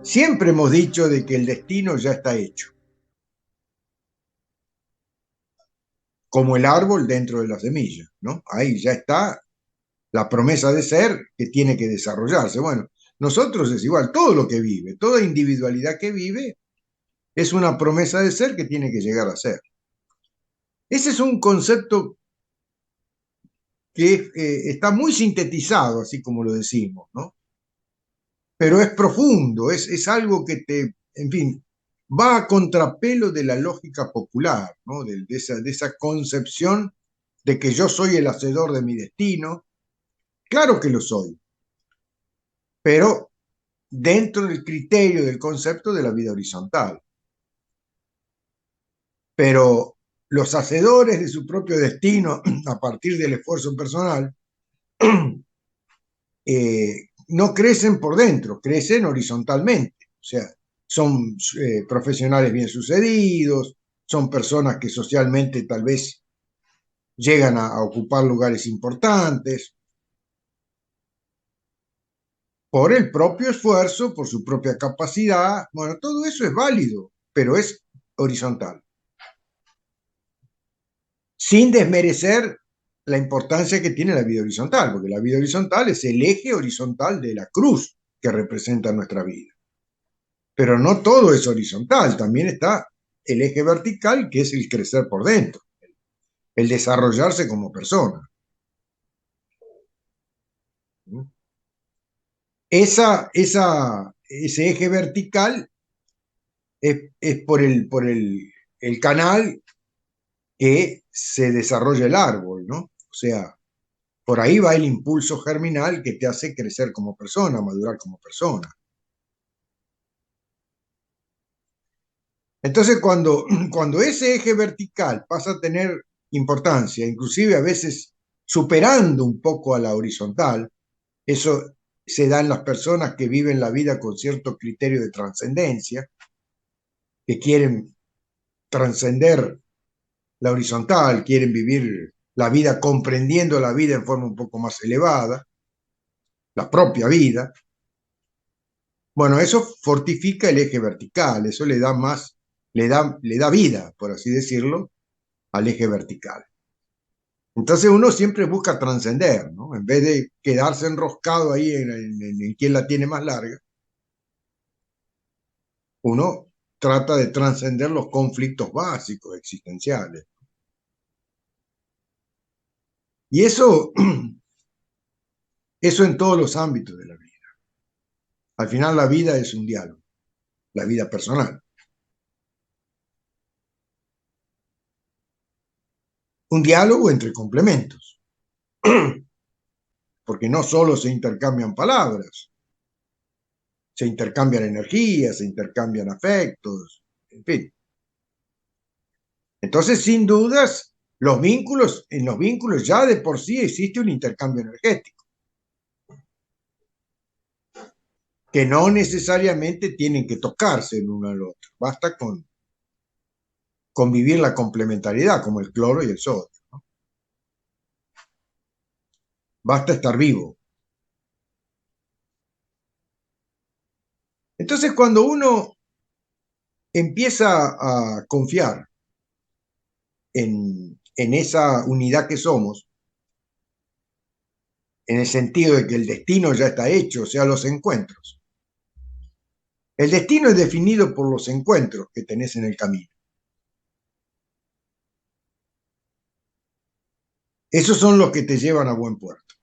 Siempre hemos dicho de que el destino ya está hecho, como el árbol dentro de la semilla, ¿no? Ahí ya está la promesa de ser que tiene que desarrollarse. Bueno, nosotros es igual, todo lo que vive, toda individualidad que vive es una promesa de ser que tiene que llegar a ser. Ese es un concepto que está muy sintetizado, así como lo decimos, ¿no? Pero es profundo, es algo que te, en fin, va a contrapelo de la lógica popular, ¿no? De esa concepción de que yo soy el hacedor de mi destino. Claro que lo soy, pero dentro del criterio, del concepto de la vida horizontal. Pero los hacedores de su propio destino a partir del esfuerzo personal no crecen por dentro, crecen horizontalmente. O sea, son profesionales bien sucedidos, son personas que socialmente tal vez llegan a ocupar lugares importantes por el propio esfuerzo, por su propia capacidad. Bueno, todo eso es válido, pero es horizontal. Sin desmerecer la importancia que tiene la vida horizontal, porque la vida horizontal es el eje horizontal de la cruz que representa nuestra vida. Pero no todo es horizontal, también está el eje vertical, que es el crecer por dentro, el desarrollarse como persona. Ese eje vertical es el canal que se desarrolla el árbol, ¿no? O sea, por ahí va el impulso germinal que te hace crecer como persona, madurar como persona. Entonces, cuando ese eje vertical pasa a tener importancia, inclusive a veces superando un poco a la horizontal, eso se da en las personas que viven la vida con cierto criterio de trascendencia, que quieren trascender la horizontal, quieren vivir la vida comprendiendo la vida en forma un poco más elevada, la propia vida. Bueno, eso fortifica el eje vertical, eso le da más, le da vida, por así decirlo, al eje vertical. Entonces uno siempre busca trascender, ¿no? En vez de quedarse enroscado ahí en quién la tiene más larga, uno trata de trascender los conflictos básicos existenciales. Y eso en todos los ámbitos de la vida. Al final la vida es un diálogo, la vida personal. Un diálogo entre complementos, porque no solo se intercambian palabras, se intercambian energías, se intercambian afectos, en fin. Entonces, sin dudas, en los vínculos ya de por sí existe un intercambio energético, que no necesariamente tienen que tocarse el uno al otro, basta con convivir la complementariedad, como el cloro y el sodio, ¿no? Basta estar vivo. Entonces, cuando uno empieza a confiar en esa unidad que somos, en el sentido de que el destino ya está hecho, o sea, los encuentros. El destino es definido por los encuentros que tenés en el camino. Esos son los que te llevan a buen puerto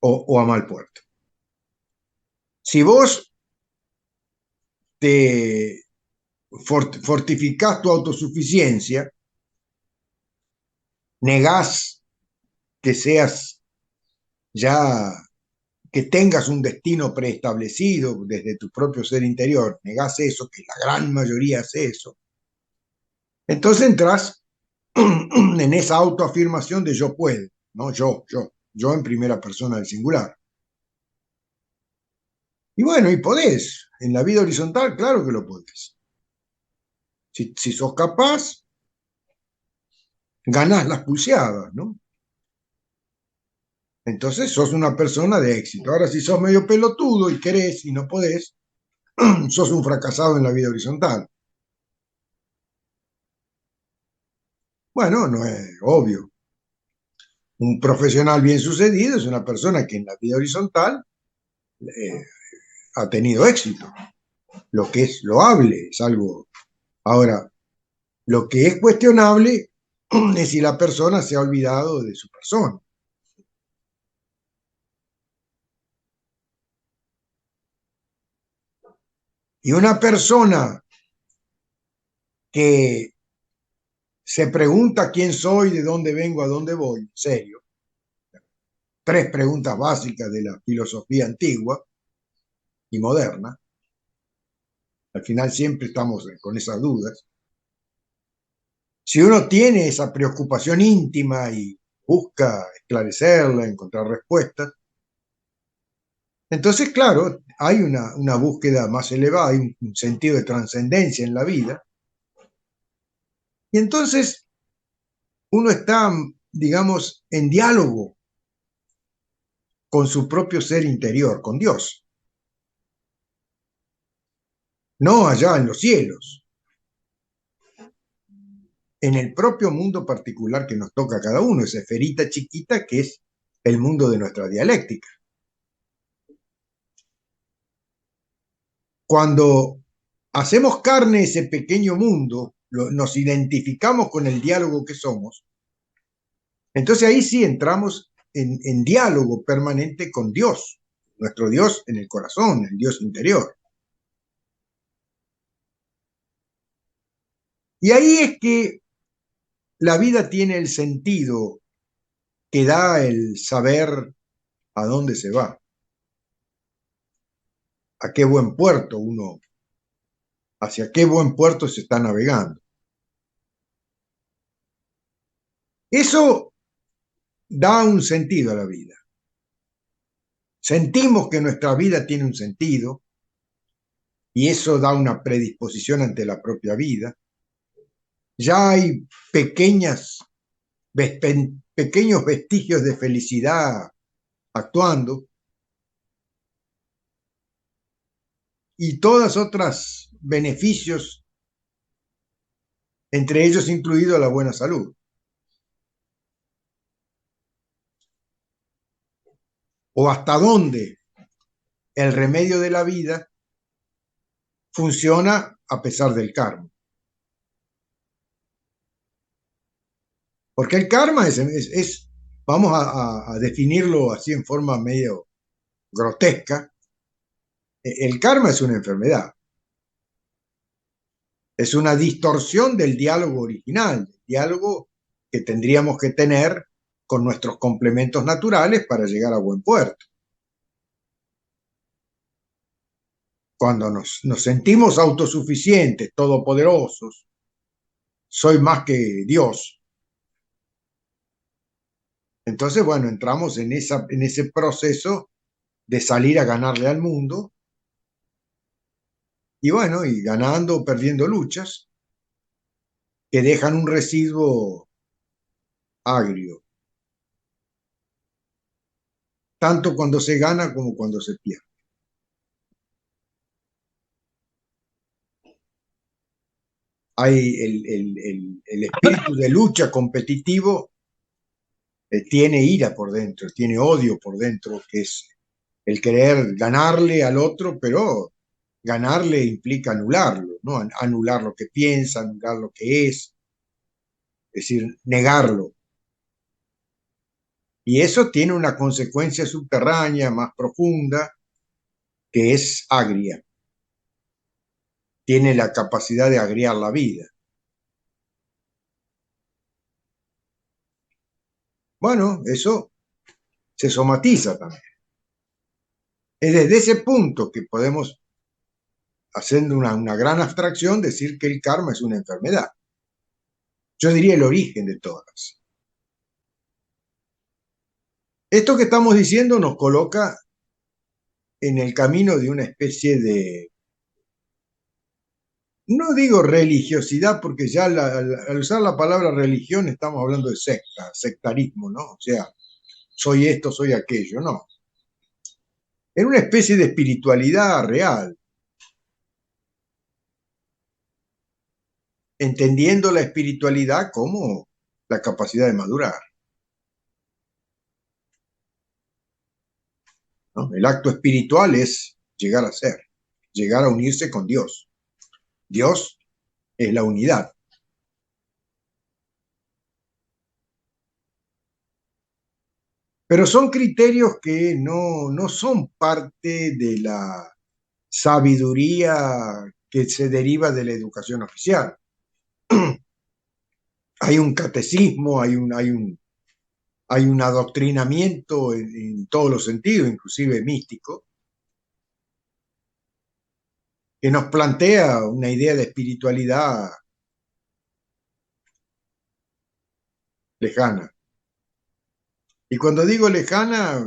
o a mal puerto. Si vos te fortificás tu autosuficiencia, negás que seas ya, que tengas un destino preestablecido desde tu propio ser interior, negás eso, que la gran mayoría hace eso, entonces entras en esa autoafirmación de yo puedo, ¿no? Yo en primera persona del singular. Y bueno, y podés. En la vida horizontal, claro que lo podés. Si sos capaz, ganás las pulseadas, ¿no? Entonces sos una persona de éxito. Ahora, si sos medio pelotudo y querés y no podés, sos un fracasado en la vida horizontal. Bueno, no es obvio. Un profesional bien sucedido es una persona que en la vida horizontal eh, ha tenido éxito. Lo que es loable es algo. Ahora, lo que es cuestionable es si la persona se ha olvidado de su persona. Y una persona que se pregunta quién soy, de dónde vengo, a dónde voy, en serio, tres preguntas básicas de la filosofía antigua y moderna, al final siempre estamos con esas dudas. Si uno tiene esa preocupación íntima y busca esclarecerla, encontrar respuestas, entonces, claro, hay una búsqueda más elevada, hay un sentido de trascendencia en la vida, y entonces uno está, digamos, en diálogo con su propio ser interior, con Dios, no allá en los cielos, en el propio mundo particular que nos toca a cada uno, esa esferita chiquita que es el mundo de nuestra dialéctica. Cuando hacemos carne ese pequeño mundo, nos identificamos con el diálogo que somos, entonces ahí sí entramos en diálogo permanente con Dios, nuestro Dios en el corazón, el Dios interior. Y ahí es que la vida tiene el sentido que da el saber a dónde se va, a qué buen puerto uno, hacia qué buen puerto se está navegando. Eso da un sentido a la vida. Sentimos que nuestra vida tiene un sentido y eso da una predisposición ante la propia vida. Ya hay pequeñas, pequeños vestigios de felicidad actuando y todas otras beneficios, entre ellos incluido la buena salud. O hasta dónde el remedio de la vida funciona a pesar del karma. Porque el karma vamos a definirlo así en forma medio grotesca, el karma es una enfermedad, es una distorsión del diálogo original, del diálogo que tendríamos que tener con nuestros complementos naturales para llegar a buen puerto. Cuando nos sentimos autosuficientes, todopoderosos, soy más que Dios. Entonces, bueno, entramos en ese proceso de salir a ganarle al mundo y bueno, y ganando o perdiendo luchas que dejan un residuo agrio, tanto cuando se gana como cuando se pierde. Hay el espíritu de lucha competitivo, tiene ira por dentro, tiene odio por dentro, que es el querer ganarle al otro, pero ganarle implica anularlo, ¿no? Anular lo que piensa, anular lo que es decir, negarlo. Y eso tiene una consecuencia subterránea más profunda que es agria. Tiene la capacidad de agriar la vida. Bueno, eso se somatiza también. Es desde ese punto que podemos, haciendo una gran abstracción, decir que el karma es una enfermedad. Yo diría el origen de todas. Esto que estamos diciendo nos coloca en el camino de una especie de, no digo religiosidad, porque ya al usar la palabra religión estamos hablando de secta, sectarismo, ¿no? O sea, soy esto, soy aquello, no. En una especie de espiritualidad real, entendiendo la espiritualidad como la capacidad de madurar, ¿no? El acto espiritual es llegar a ser, llegar a unirse con Dios. Dios es la unidad. Pero son criterios que no son parte de la sabiduría que se deriva de la educación oficial. Hay un catecismo, hay un adoctrinamiento en todos los sentidos, inclusive místico, que nos plantea una idea de espiritualidad lejana. Y cuando digo lejana,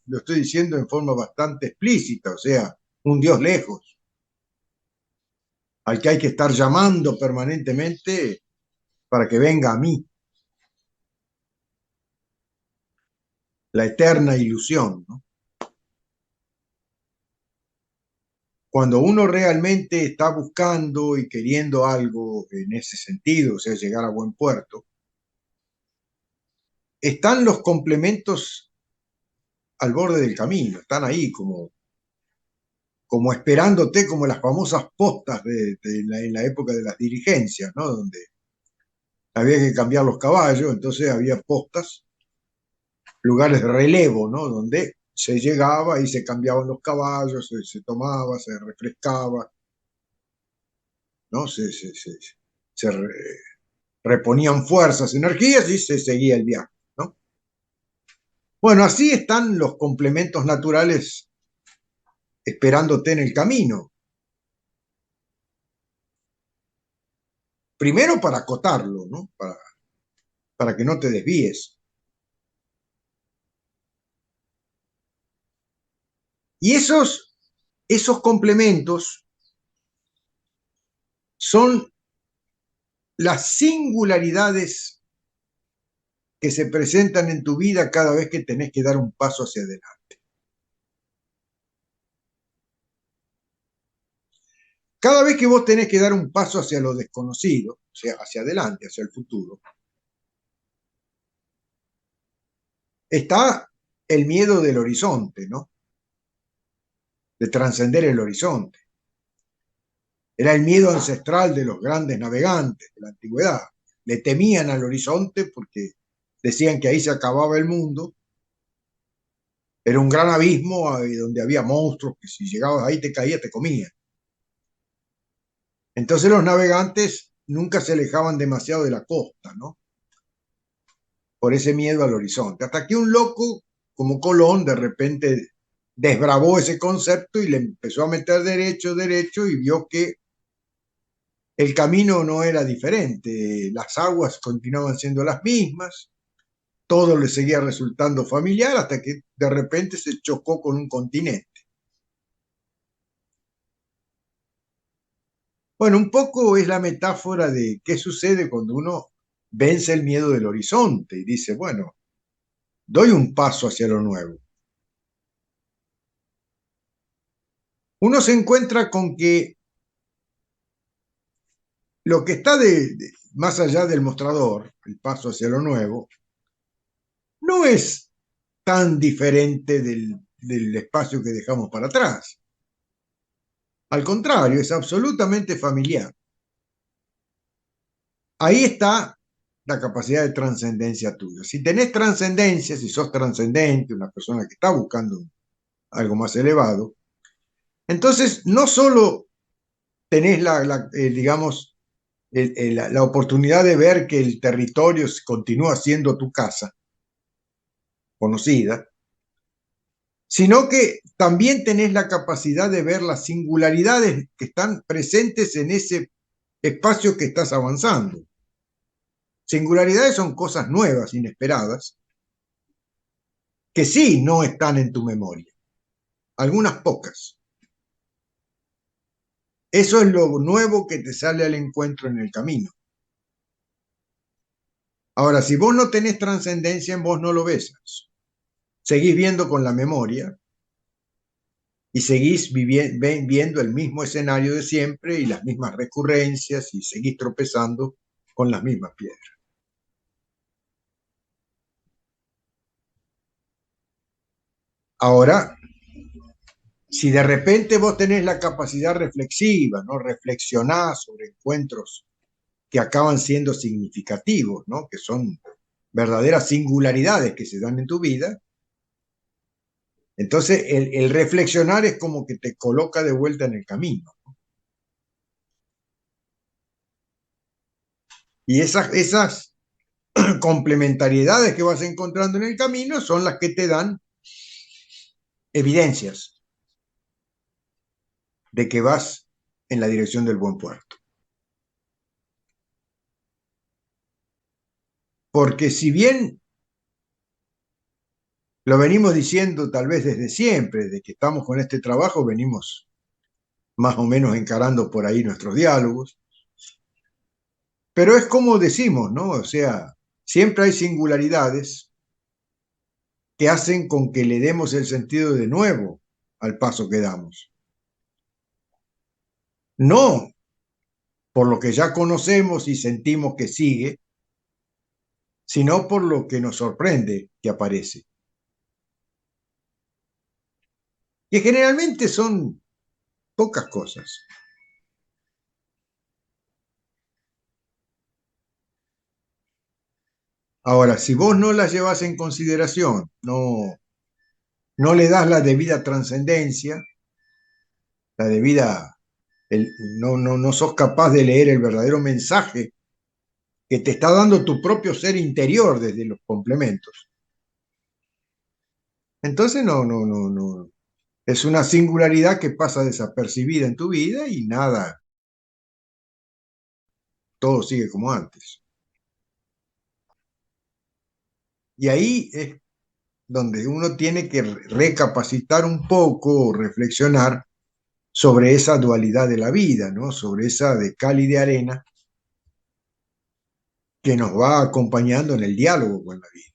lo estoy diciendo en forma bastante explícita, o sea, un Dios lejos, al que hay que estar llamando permanentemente para que venga a mí, la eterna ilusión, ¿no? Cuando uno realmente está buscando y queriendo algo en ese sentido, o sea, llegar a buen puerto, están los complementos al borde del camino, están ahí como esperándote, como las famosas postas en la época de las dirigencias, ¿no? Donde había que cambiar los caballos, entonces había postas, lugares de relevo, ¿no? Donde se llegaba y se cambiaban los caballos, se tomaba, se refrescaba, ¿no? Se reponían fuerzas, energías y se seguía el viaje, ¿no? Bueno, así están los complementos naturales esperándote en el camino. Primero para acotarlo, ¿no? Para que no te desvíes. Y esos complementos son las singularidades que se presentan en tu vida cada vez que tenés que dar un paso hacia adelante. Cada vez que vos tenés que dar un paso hacia lo desconocido, o sea, hacia adelante, hacia el futuro, está el miedo del horizonte, ¿no? De trascender el horizonte. Era el miedo ancestral de los grandes navegantes de la antigüedad. Le temían al horizonte porque decían que ahí se acababa el mundo. Era un gran abismo donde había monstruos que si llegabas ahí te caías, te comían. Entonces los navegantes nunca se alejaban demasiado de la costa, ¿no? Por ese miedo al horizonte. Hasta que un loco como Colón de repente desbravó ese concepto y le empezó a meter derecho, derecho y vio que el camino no era diferente, las aguas continuaban siendo las mismas, todo le seguía resultando familiar hasta que de repente se chocó con un continente. Bueno, un poco es la metáfora de qué sucede cuando uno vence el miedo del horizonte y dice, bueno, doy un paso hacia lo nuevo. Uno se encuentra con que lo que está más allá del mostrador, el paso hacia lo nuevo, no es tan diferente del espacio que dejamos para atrás. Al contrario, es absolutamente familiar. Ahí está la capacidad de trascendencia tuya. Si tenés trascendencia, si sos trascendente, una persona que está buscando algo más elevado, entonces no solo tenés digamos, la oportunidad de ver que el territorio continúa siendo tu casa conocida, sino que también tenés la capacidad de ver las singularidades que están presentes en ese espacio que estás avanzando. Singularidades son cosas nuevas, inesperadas, que sí no están en tu memoria. algunas pocas. Eso es lo nuevo que te sale al encuentro en el camino. Ahora, si vos no tenés trascendencia en vos, no lo ves. Seguís viendo con la memoria y seguís viendo el mismo escenario de siempre y las mismas recurrencias y seguís tropezando con las mismas piedras. Ahora, si de repente vos tenés la capacidad reflexiva, ¿no? Reflexionás sobre encuentros que acaban siendo significativos, ¿no? Que son verdaderas singularidades que se dan en tu vida. Entonces, el reflexionar es como que te coloca de vuelta en el camino. Y esas complementariedades que vas encontrando en el camino son las que te dan evidencias de que vas en la dirección del buen puerto. Porque si bien lo venimos diciendo tal vez desde siempre, desde que estamos con este trabajo, venimos más o menos encarando por ahí nuestros diálogos, pero es como decimos, ¿no? O sea, siempre hay singularidades que hacen con que le demos el sentido de nuevo al paso que damos. No por lo que ya conocemos y sentimos que sigue, sino por lo que nos sorprende que aparece. Que generalmente son pocas cosas. Ahora, si vos no las llevas en consideración, no le das la debida trascendencia, la debida, no sos capaz de leer el verdadero mensaje que te está dando tu propio ser interior desde los complementos. Entonces no. Es una singularidad que pasa desapercibida en tu vida y nada, todo sigue como antes. Y ahí es donde uno tiene que recapacitar un poco o reflexionar sobre esa dualidad de la vida, ¿no? Sobre esa de cal y de arena que nos va acompañando en el diálogo con la vida.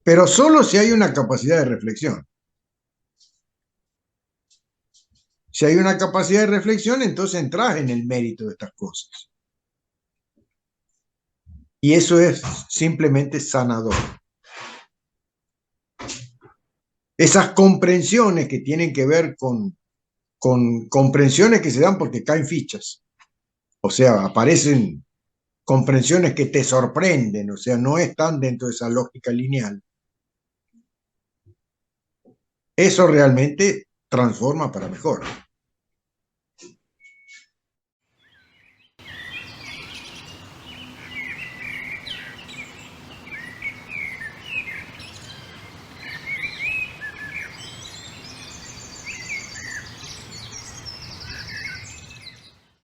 Pero solo si hay una capacidad de reflexión. Si hay una capacidad de reflexión, entonces entras en el mérito de estas cosas. Y eso es simplemente sanador. Esas comprensiones que tienen que ver con comprensiones que se dan porque caen fichas. O sea, aparecen comprensiones que te sorprenden, o sea, no están dentro de esa lógica lineal. Eso realmente transforma para mejor.